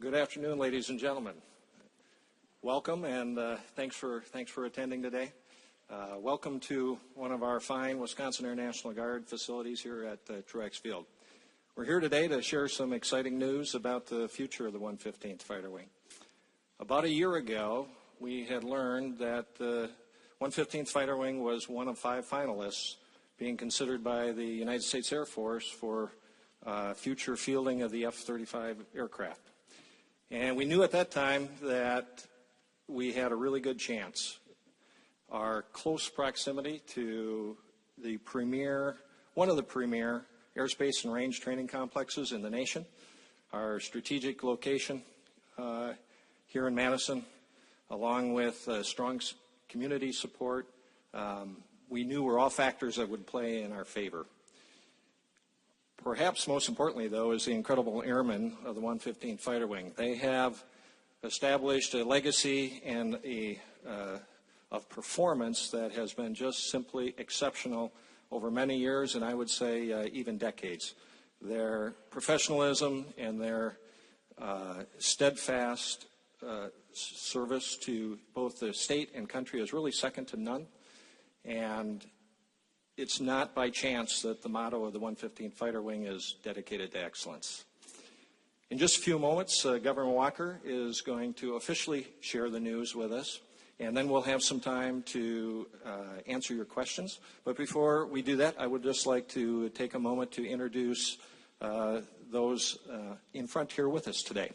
Good afternoon, ladies and gentlemen. Welcome, and thanks for attending today. Welcome to one of our fine Wisconsin Air National Guard facilities here at Truax Field. We're here today to share some exciting news about the future of the 115th Fighter Wing. About a year ago, we had learned that the 115th Fighter Wing was one of 5 finalists being considered by the United States Air Force for future fielding of the F-35 aircraft. And we knew at that time that we had a really good chance. Our close proximity to one of the premier airspace and range training complexes in the nation, our strategic location here in Madison, along with strong community support, we knew were all factors that would play in our favor. Perhaps most importantly, though, is the incredible airmen of the 115th Fighter Wing. They have established a legacy and of performance that has been just simply exceptional over many years, and I would say even decades. Their professionalism and their steadfast service to both the state and country is really second to none. And it's not by chance that the motto of the 115th Fighter Wing is dedicated to excellence. In just a few moments, Governor Walker is going to officially share the news with us, and then we'll have some time to answer your questions. But before we do that, I would just like to take a moment to introduce those in front here with us today.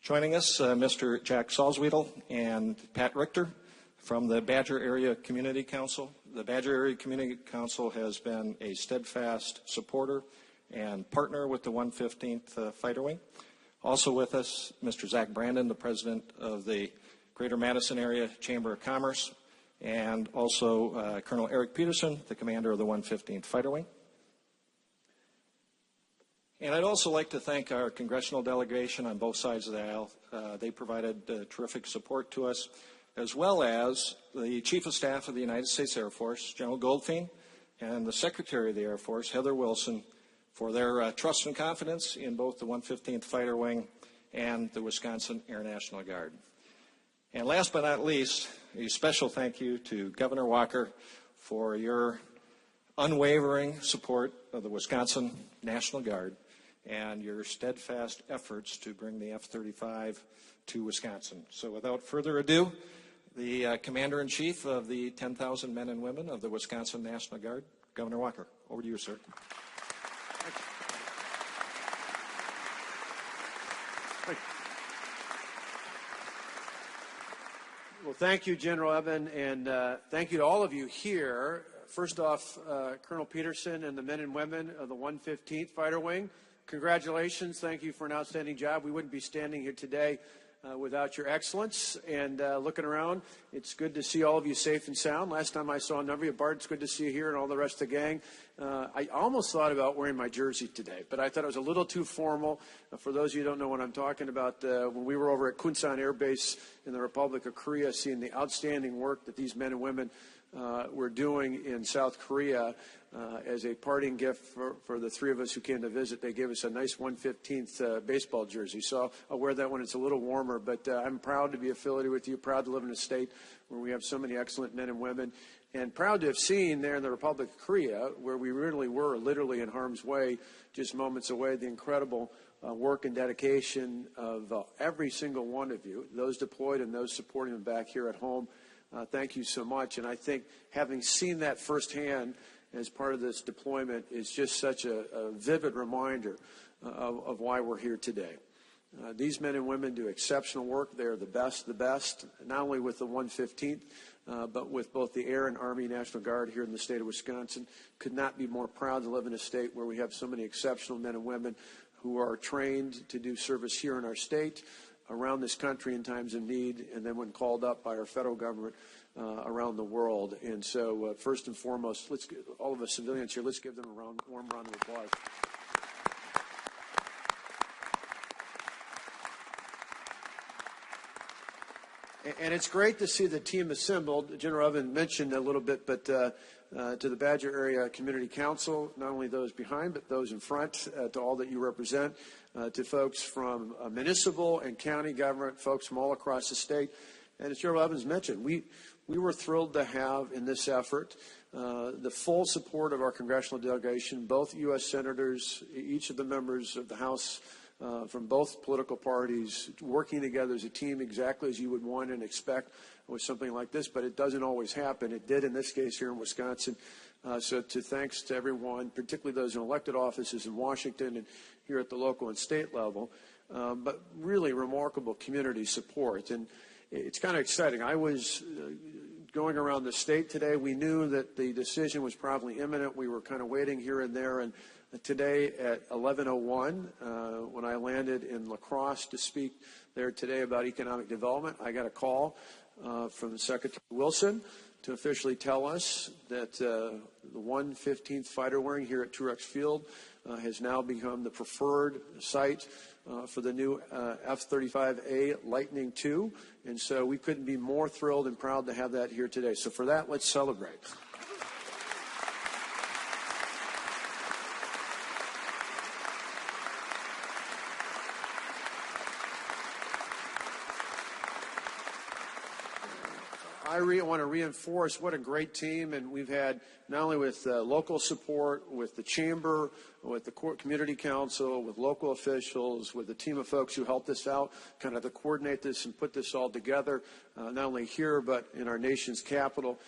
Joining us, Mr. Jack Salzwedel and Pat Richter from the Badger Area Community Council. The Badger Area Community Council has been a steadfast supporter and partner with the 115th Fighter Wing. Also with us, Mr. Zach Brandon, the president of the Greater Madison Area Chamber of Commerce, and also Colonel Eric Peterson, the commander of the 115th Fighter Wing. And I'd also like to thank our congressional delegation on both sides of the aisle. They provided terrific support to us, as well as the Chief of Staff of the United States Air Force, General Goldfein, and the Secretary of the Air Force, Heather Wilson, for their trust and confidence in both the 115th Fighter Wing and the Wisconsin Air National Guard. And last but not least, a special thank you to Governor Walker for your unwavering support of the Wisconsin National Guard and your steadfast efforts to bring the F-35 to Wisconsin. So without further ado, the Commander-in-Chief of the 10,000 men and women of the Wisconsin National Guard, Governor Walker. Over to you, sir. Well, thank you, General Evan, and thank you to all of you here. First off, Colonel Peterson and the men and women of the 115th Fighter Wing, congratulations. Thank you for an outstanding job. We wouldn't be standing here today without your excellence. And looking around, it's good to see all of you safe and sound. Last time I saw a number of you, Bart, it's good to see you here and all the rest of the gang. I almost thought about wearing my jersey today, but I thought it was a little too formal. For those of you who don't know what I'm talking about, when we were over at Kunsan Air Base in the Republic of Korea, seeing the outstanding work that these men and women were doing in South Korea, as a parting gift for the 3 of us who came to visit, they gave us a nice 115th baseball jersey. So I'll wear that when it's a little warmer. But I'm proud to be affiliated with you, proud to live in a state where we have so many excellent men and women, and proud to have seen there in the Republic of Korea, where we really were literally in harm's way, just moments away, the incredible work and dedication of every single one of you, those deployed and those supporting them back here at home. Thank you so much. And I think having seen that firsthand as part of this deployment is just such a vivid reminder of why we're here today. These men and women do exceptional work. They are the best, not only with the 115th, but with both the Air and Army National Guard here in the state of Wisconsin. Could not be more proud to live in a state where we have so many exceptional men and women who are trained to do service here in our state, around this country in times of need, and then when called up by our federal government around the world. And so first and foremost, all of us civilians here, let's give them a warm round of applause. And it's great to see the team assembled. General Evan mentioned a little bit, but to the Badger Area Community Council, not only those behind, but those in front, to all that you represent, to folks from municipal and county government, folks from all across the state. And as General Evans mentioned, we were thrilled to have in this effort the full support of our congressional delegation, both U.S. senators, each of the members of the House from both political parties, working together as a team exactly as you would want and expect with something like this, but it doesn't always happen. It did in this case here in Wisconsin. So thanks to everyone, particularly those in elected offices in Washington and here at the local and state level, but really remarkable community support. And it's kind of exciting. I was going around the state today. We knew that the decision was probably imminent. We were kind of waiting here and there. And today at 11:01, when I landed in La Crosse to speak there today about economic development, I got a call from Secretary Wilson to officially tell us that the 115th Fighter Wing here at Truax Field has now become the preferred site for the new F-35A Lightning II. And so we couldn't be more thrilled and proud to have that here today. So for that, let's celebrate. I want to reinforce what a great team, and we've had not only with local support, with the chamber, with the community council, with local officials, with a team of folks who helped us out, kind of to coordinate this and put this all together, not only here but in our nation's capital.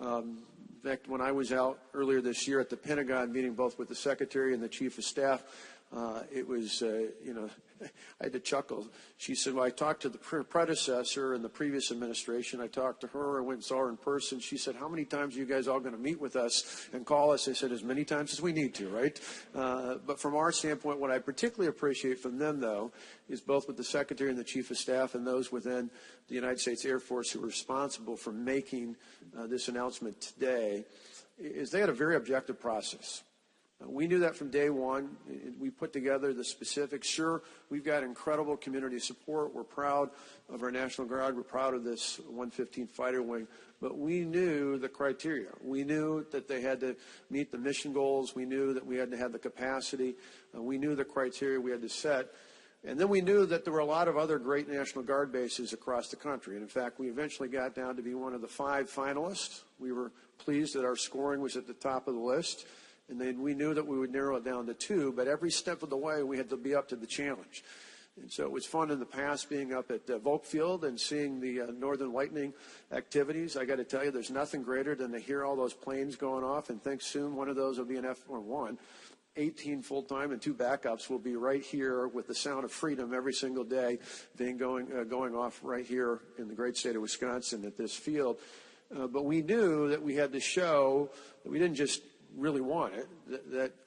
In fact, when I was out earlier this year at the Pentagon meeting both with the Secretary and the Chief of Staff, it was, I had to chuckle. She said, well, I talked to the predecessor in the previous administration. I talked to her. I went and saw her in person. She said, how many times are you guys all going to meet with us and call us? I said, as many times as we need to, right? But from our standpoint, what I particularly appreciate from them, though, is both with the Secretary and the Chief of Staff and those within the United States Air Force who were responsible for making this announcement today, is they had a very objective process. We knew that from day one. We put together the specifics. Sure, we've got incredible community support. We're proud of our National Guard. We're proud of this 115th Fighter Wing. But we knew the criteria. We knew that they had to meet the mission goals. We knew that we had to have the capacity. We knew the criteria we had to set. And then we knew that there were a lot of other great National Guard bases across the country. And in fact, we eventually got down to be one of the 5 finalists. We were pleased that our scoring was at the top of the list. And then we knew that we would narrow it down to 2, but every step of the way we had to be up to the challenge. And so it was fun in the past being up at Volk Field and seeing the Northern Lightning activities. I got to tell you, there's nothing greater than to hear all those planes going off, and think soon one of those will be an F-1. 18 full-time and 2 backups will be right here with the sound of freedom every single day being going off right here in the great state of Wisconsin at this field. But we knew that we had to show that we didn't just really want it,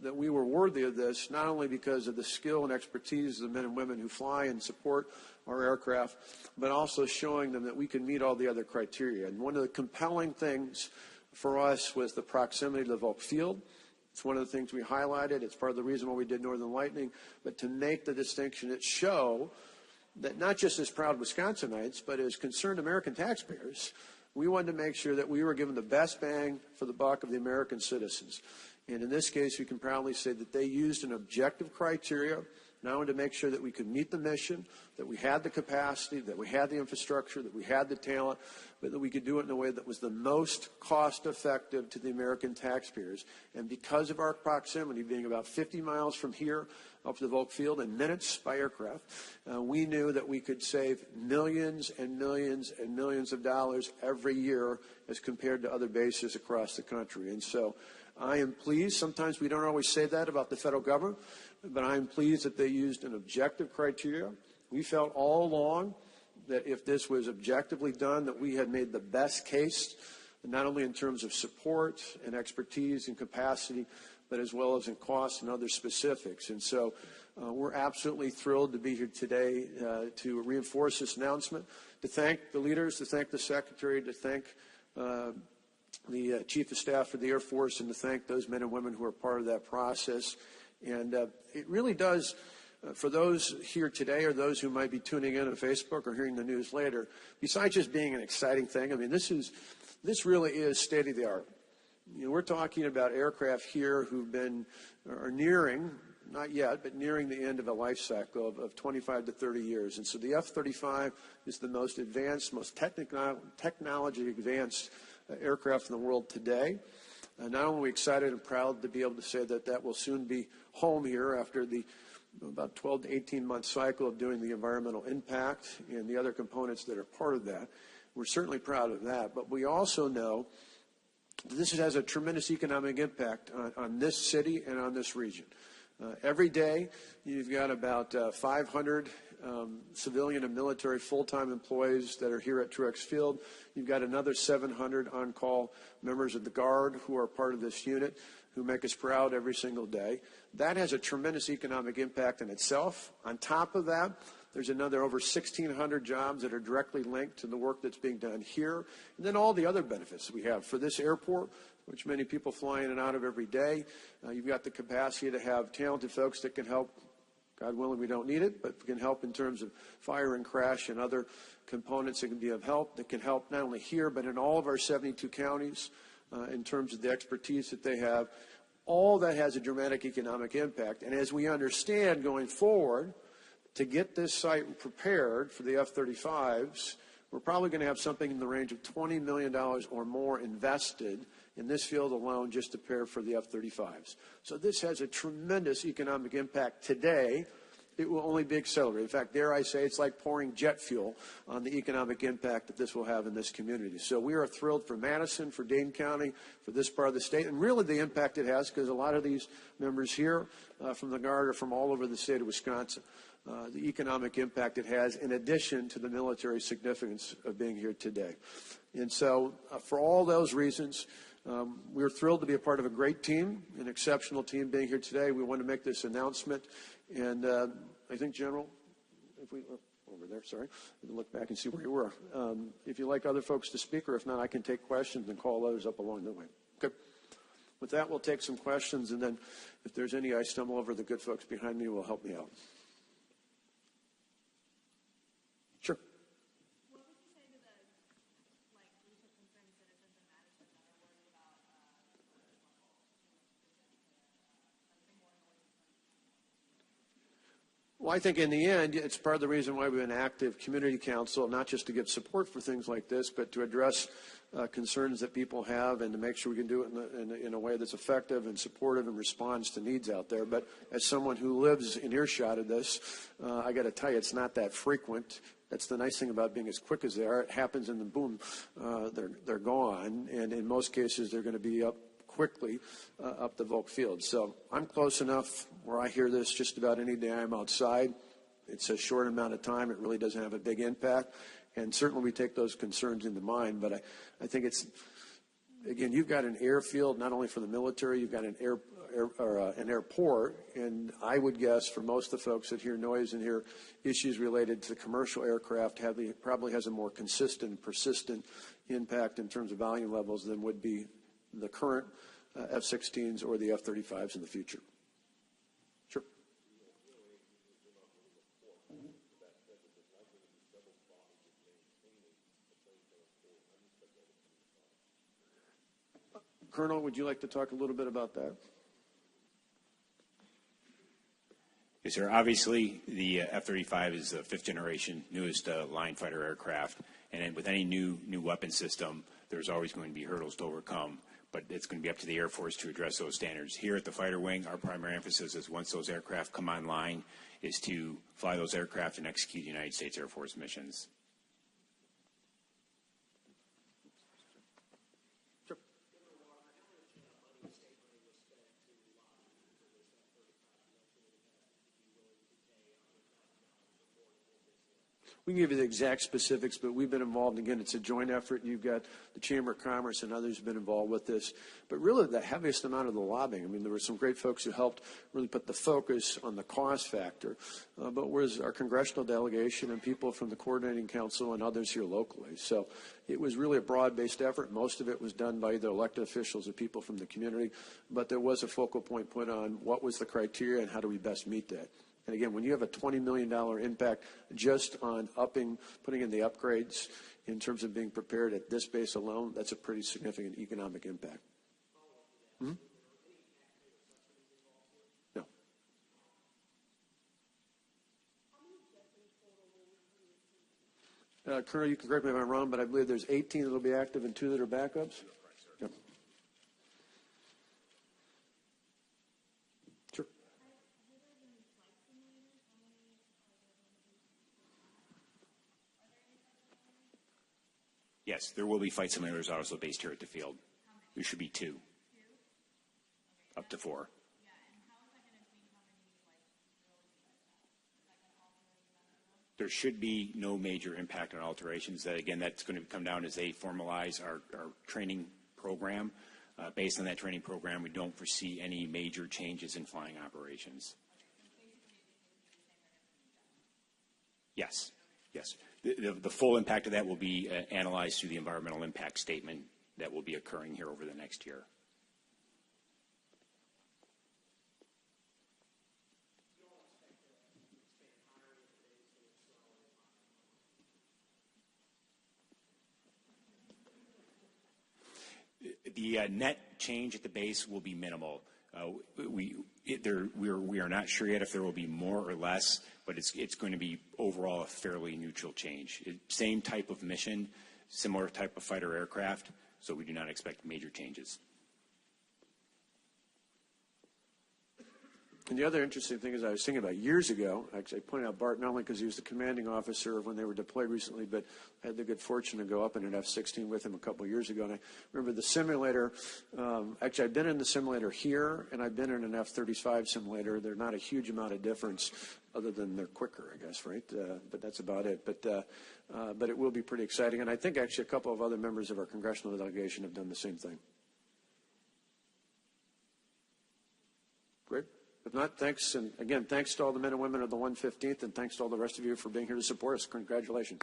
that we were worthy of this, not only because of the skill and expertise of the men and women who fly and support our aircraft, but also showing them that we can meet all the other criteria. And one of the compelling things for us was the proximity to the Volk Field. It's one of the things we highlighted. It's part of the reason why we did Northern Lightning. But to make the distinction, it show that not just as proud Wisconsinites, but as concerned American taxpayers, we wanted to make sure that we were given the best bang for the buck of the American citizens. And in this case, we can proudly say that they used an objective criteria, not only to make sure that we could meet the mission, that we had the capacity, that we had the infrastructure, that we had the talent, but that we could do it in a way that was the most cost-effective to the American taxpayers. And because of our proximity, being about 50 miles from here up to the Volk Field in minutes by aircraft, we knew that we could save millions and millions and millions of dollars every year as compared to other bases across the country. And so I am pleased. Sometimes we don't always say that about the federal government, but I am pleased that they used an objective criteria. We felt all along that if this was objectively done, that we had made the best case, not only in terms of support and expertise and capacity, but as well as in cost and other specifics. And so we're absolutely thrilled to be here today to reinforce this announcement, to thank the leaders, to thank the Secretary, to thank the Chief of Staff for the Air Force, and to thank those men and women who are part of that process. And it really does, for those here today or those who might be tuning in on Facebook or hearing the news later, besides just being an exciting thing, I mean, this really is state of the art. we're talking about aircraft here are nearing, not yet, but nearing the end of a life cycle of 25 to 30 years. And so the F-35 is the most advanced, most technology advanced aircraft in the world today. Not only are we excited and proud to be able to say that that will soon be home here after the about 12 to 18-month cycle of doing the environmental impact and the other components that are part of that. We're certainly proud of that, but we also know that this has a tremendous economic impact on this city and on this region. Every day, you've got about 500 civilian and military full-time employees that are here at Truax Field. You've got another 700 on-call members of the Guard who are part of this unit, who make us proud every single day. That has a tremendous economic impact in itself. On top of that, there's another over 1,600 jobs that are directly linked to the work that's being done here. And then all the other benefits we have for this airport, which many people fly in and out of every day. You've got the capacity to have talented folks that can help. God willing, we don't need it, but can help in terms of fire and crash and other components that can be of help, that can help not only here, but in all of our 72 counties in terms of the expertise that they have. All that has a dramatic economic impact. And as we understand going forward, to get this site prepared for the F-35s, we're probably going to have something in the range of $20 million or more invested in this field alone just to prepare for the F-35s. So this has a tremendous economic impact today. It will only be accelerated. In fact, dare I say, it's like pouring jet fuel on the economic impact that this will have in this community. So we are thrilled for Madison, for Dane County, for this part of the state, and really the impact it has, because a lot of these members here from the Guard are from all over the state of Wisconsin. The economic impact it has, in addition to the military significance of being here today. And so for all those reasons, we're thrilled to be a part of a great team, an exceptional team being here today. We want to make this announcement. And I think, General, if we over there, sorry, we can look back and see where you were. If you'd like other folks to speak, or if not, I can take questions and call others up along the way. Okay. With that, we'll take some questions, and then if there's any I stumble over, the good folks behind me will help me out. Sure. What would you say to the recent concerned citizens in Madison that are worried about Well, I think in the end, it's part of the reason why we have an active community council, not just to give support for things like this, but to address concerns that people have and to make sure we can do it in a way that's effective and supportive and responds to needs out there. But as someone who lives in earshot of this, I got to tell you, it's not that frequent. That's the nice thing about being as quick as they are. It happens and then boom, they're gone. And in most cases, they're going to be up quickly up the Volk field. So I'm close enough where I hear this just about any day I'm outside. It's a short amount of time. It really doesn't have a big impact. And certainly we take those concerns into mind. But I think it's, again, you've got an airfield, not only for the military, you've got an airport. And I would guess for most of the folks that hear noise and hear issues related to commercial aircraft, probably has a more consistent, persistent impact in terms of volume levels than would be the current F-16s or the F-35s in the future. Sure. Colonel, would you like to talk a little bit about that? Yes, sir. Obviously, the F-35 is the fifth generation, newest line fighter aircraft. And with any new weapon system, there's always going to be hurdles to overcome. But it's going to be up to the Air Force to address those standards. Here at the fighter wing, our primary emphasis is once those aircraft come online is to fly those aircraft and execute United States Air Force missions. We can give you the exact specifics, but we've been involved. Again, it's a joint effort. You've got the Chamber of Commerce and others have been involved with this. But really, the heaviest amount of the lobbying, I mean, there were some great folks who helped really put the focus on the cost factor. But was our congressional delegation and people from the Coordinating Council and others here locally. So it was really a broad-based effort. Most of it was done by either elected officials or people from the community. But there was a focal point put on what was the criteria and how do we best meet that. And again, when you have a $20 million impact just on putting in the upgrades in terms of being prepared at this base alone, that's a pretty significant economic impact. No. Colonel, you can correct me if I'm wrong, but I believe there's 18 that will be active and 2 that are backups? Yep. Sure. Yes, there will be flight simulators also based here at the field. There should be 2. Up to 4. There should be no major impact on alterations. That again, that's going to come down as they formalize our training program. Based on that training program, we don't foresee any major changes in flying operations. Yes, yes. The full impact of that will be analyzed through the environmental impact statement that will be occurring here over the next year. The net change at the base will be minimal. We are not sure yet if there will be more or less, but it's going to be overall a fairly neutral change. Same type of mission, similar type of fighter aircraft, so we do not expect major changes. And the other interesting thing is I was thinking about years ago, actually I pointed out Bart not only because he was the commanding officer when they were deployed recently, but I had the good fortune to go up in an F-16 with him a couple of years ago. And I remember the simulator, actually I've been in the simulator here and I've been in an F-35 simulator. They're not a huge amount of difference other than they're quicker, I guess, right? But that's about it. But it will be pretty exciting. And I think actually a couple of other members of our congressional delegation have done the same thing. Great. If not, thanks. And again, thanks to all the men and women of the 115th, and thanks to all the rest of you for being here to support us. Congratulations.